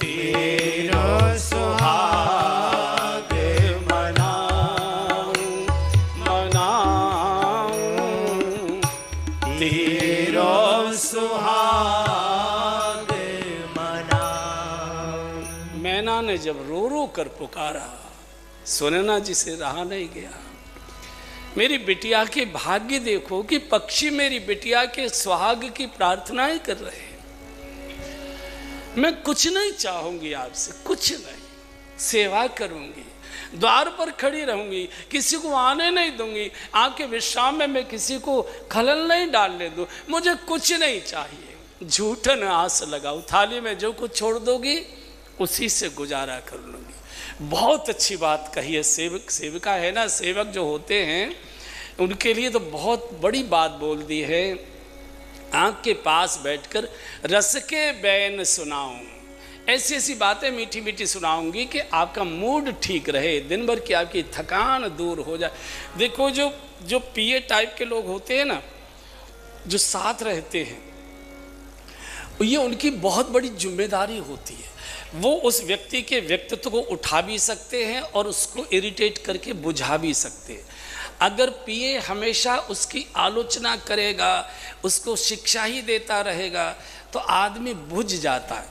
तेरो सुहाग मनाऊं मनाऊं, तेरो सुहाग मनाऊं। मैना ने जब रो रो कर पुकारा, सुनैना जी से रहा नहीं गया। मेरी बिटिया के भाग्य देखो कि पक्षी मेरी बिटिया के सुहाग की प्रार्थनाएं कर रहे हैं। मैं कुछ नहीं चाहूंगी आपसे, कुछ नहीं, सेवा करूंगी, द्वार पर खड़ी रहूंगी, किसी को आने नहीं दूंगी, आपके विश्राम में मैं किसी को खलल नहीं डालने दूं, मुझे कुछ नहीं चाहिए। झूठन आस लगाओ, थाली में जो कुछ छोड़ दोगी उसी से गुजारा कर लूंगी। बहुत अच्छी बात कही है। सेवक सेविका है ना, सेवक जो होते हैं उनके लिए तो बहुत बड़ी बात बोल दी है। आँख के पास बैठकर रस के बैन सुनाऊं, ऐसी ऐसी बातें मीठी मीठी सुनाऊंगी कि आपका मूड ठीक रहे, दिन भर की आपकी थकान दूर हो जाए। देखो जो पिए टाइप के लोग होते हैं ना, जो साथ रहते हैं, ये उनकी बहुत बड़ी जिम्मेदारी होती है। वो उस व्यक्ति के व्यक्तित्व को उठा भी सकते हैं और उसको इरिटेट करके बुझा भी सकते हैं। अगर पिए हमेशा उसकी आलोचना करेगा, उसको शिक्षा ही देता रहेगा, तो आदमी बुझ जाता है।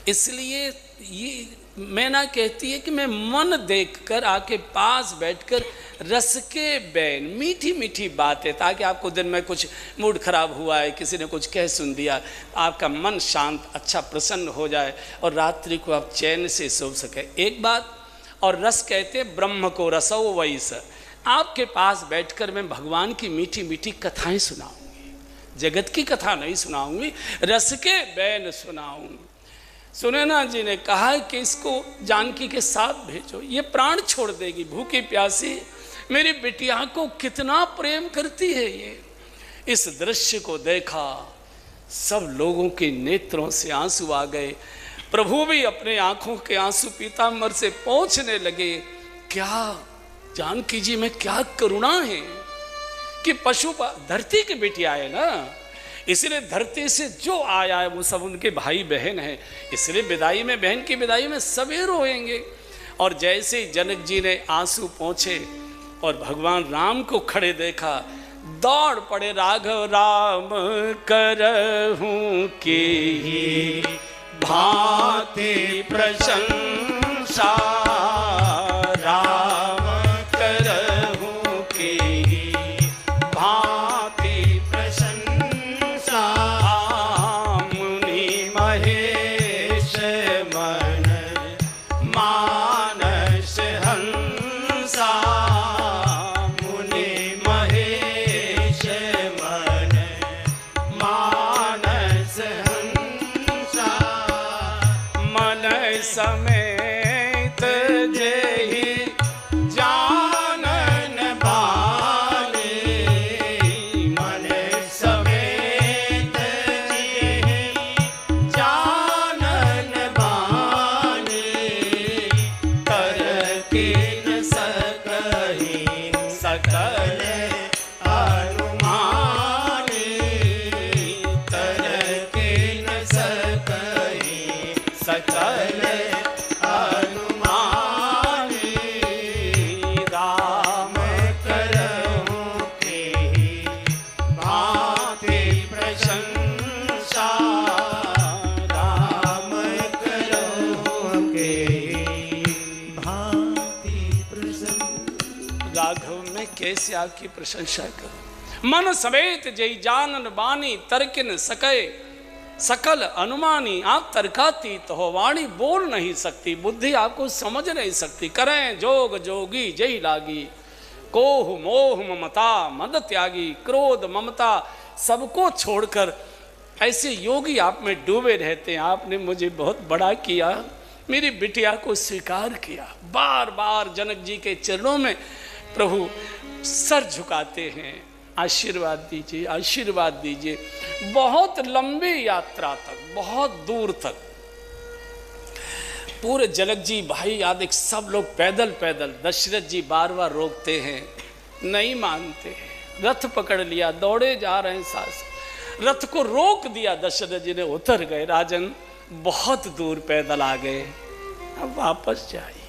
इसलिए ये मैना कहती है कि मैं मन देखकर आपके पास बैठकर रस के बैन, मीठी मीठी बातें, ताकि आपको दिन में कुछ मूड खराब हुआ है, किसी ने कुछ कह सुन दिया, आपका मन शांत, अच्छा प्रसन्न हो जाए और रात्रि को आप चैन से सो सके। एक बात और, रस कहते ब्रह्म को रसो वैस, आपके पास बैठकर मैं भगवान की मीठी मीठी कथाएं सुनाऊंगी, जगत की कथा नहीं सुनाऊंगी, रस के बैन सुनाऊंगी। सुनैना जी ने कहा कि इसको जानकी के साथ भेजो, ये प्राण छोड़ देगी, भूखी प्यासी मेरी बिटिया को कितना प्रेम करती है ये। इस दृश्य को देखा, सब लोगों के नेत्रों से आंसू आ गए। प्रभु भी अपने आंखों के आंसू पीतांबर से पोंछने लगे। क्या जानकी जी में क्या करुणा है कि पशु धरती की बिटिया है ना, इसलिए धरती से जो आया है वो सब उनके भाई बहन हैं, इसलिए विदाई में, बहन की विदाई में सभी रोएंगे। और जैसे ही जनक जी ने आंसू पोंछे और भगवान राम को खड़े देखा, दौड़ पड़े, राघव राम करहूं की भांति प्रशंसा, राम करहूं की भांति प्रशंसा, मुनि महेश मन मानस हंसा, मुनि महेश मन मानस हंसा, मन समेत जेहि जानन बानी, मन समेत जेहि जानन बानी, करके न सकहि सकल अनुमानी, करके न सकहि सकल अनुमानी, राम करहूं की भांति प्रशंसा, राम करहूं की भांति प्रशंसा। राघव में कैसे आपकी प्रशंसा करूं, मन समेत जय जानन बानी, तर्किन सके सकल अनुमानी। आप तर्कातीत हो, वाणी बोल नहीं सकती, बुद्धि आपको समझ नहीं सकती। करें जोग जोगी जय लागी, कोह मोह ममता मद त्यागी, क्रोध ममता सबको छोड़कर ऐसे योगी आप में डूबे रहते हैं। आपने मुझे बहुत बड़ा किया, मेरी बिटिया को स्वीकार किया। बार बार जनक जी के चरणों में प्रभु सर झुकाते हैं, आशीर्वाद दीजिए, आशीर्वाद दीजिए। बहुत लंबी यात्रा तक, बहुत दूर तक पूरे जनक जी, भाई आदिक सब लोग पैदल पैदल, दशरथ जी बार बार रोकते हैं, नहीं मानते हैं। रथ पकड़ लिया, दौड़े जा रहे हैं, सास रथ को रोक दिया। दशरथ जी ने, उतर गए राजन, बहुत दूर पैदल आ गए, अब वापस जाइए।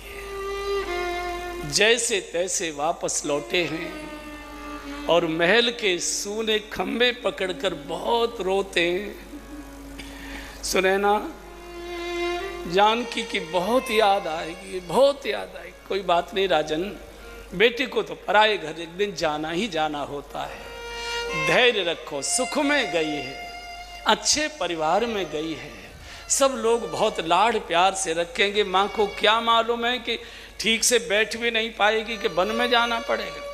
जैसे तैसे वापस लौटे हैं और महल के सूने खंबे पकड़कर बहुत रोते हैं। सुनैना जानकी की बहुत याद आएगी, बहुत याद आएगी। कोई बात नहीं राजन, बेटी को तो पराए घर एक दिन जाना ही जाना होता है। धैर्य रखो, सुख में गई है, अच्छे परिवार में गई है, सब लोग बहुत लाड़ प्यार से रखेंगे। माँ को क्या मालूम है कि ठीक से बैठ भी नहीं पाएगी कि वन में जाना पड़ेगा।